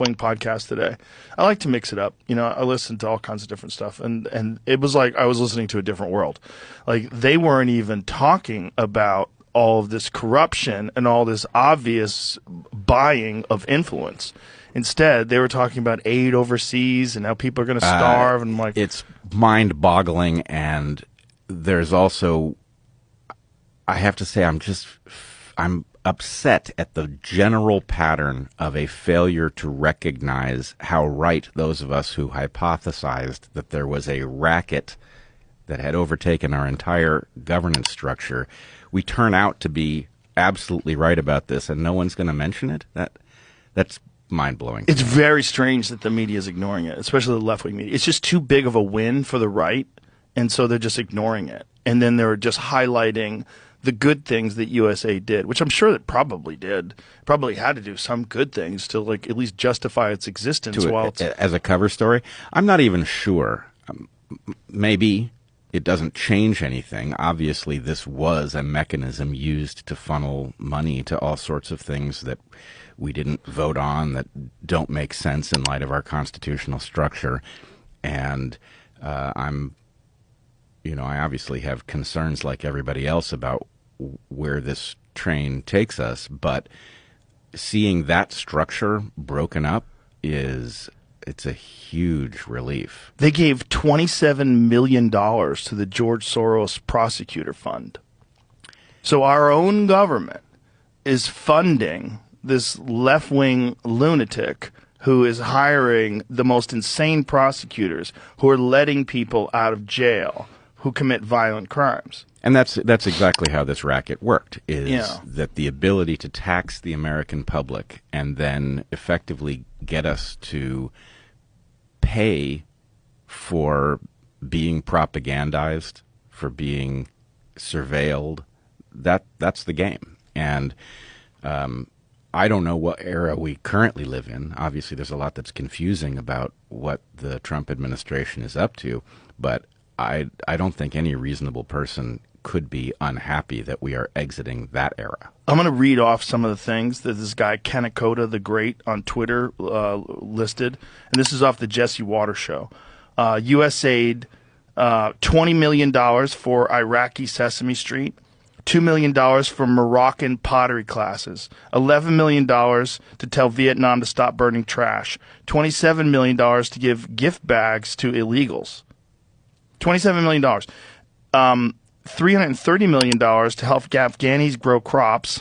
wing podcast today. I like to mix it up. You know, I listen to all kinds of different stuff, and it was like I was listening to a different world. Like they weren't even talking about all of this corruption and all this obvious buying of influence. Instead, they were talking about aid overseas and how people are going to starve. And like, it's mind-boggling. And there's also, I have to say, I'm upset at the general pattern of a failure to recognize how right those of us who hypothesized that there was a racket that had overtaken our entire governance structure. We turn out to be absolutely right about this, and no one's going to mention it. That's mind-blowing. It's very strange that the media is ignoring it, especially the left-wing media. It's just too big of a win for the right, and so they're just ignoring it. And then they're just highlighting the good things that USA did, which I'm sure it probably did. Probably had to do some good things to like at least justify its existence. As a cover story, I'm not even sure. Maybe it doesn't change anything. Obviously, this was a mechanism used to funnel money to all sorts of things that we didn't vote on, that don't make sense in light of our constitutional structure. And I obviously have concerns like everybody else about where this train takes us, but seeing that structure broken up it's a huge relief. They gave $27 million to the George Soros Prosecutor Fund. So our own government is funding this left-wing lunatic who is hiring the most insane prosecutors who are letting people out of jail who commit violent crimes. And that's exactly how this racket worked, that the ability to tax the American public and then effectively get us to pay for being propagandized, for being surveilled, that's the game. And I don't know what era we currently live in. Obviously, there's a lot that's confusing about what the Trump administration is up to, but I don't think any reasonable person could be unhappy that we are exiting that era. I'm going to read off some of the things that this guy, Kanakota the Great, on Twitter listed. And this is off the Jesse Watters show. USAID, $20 million for Iraqi Sesame Street, $2 million for Moroccan pottery classes, $11 million to tell Vietnam to stop burning trash, $27 million to give gift bags to illegals. $27 million. $330 million to help Afghanis grow crops.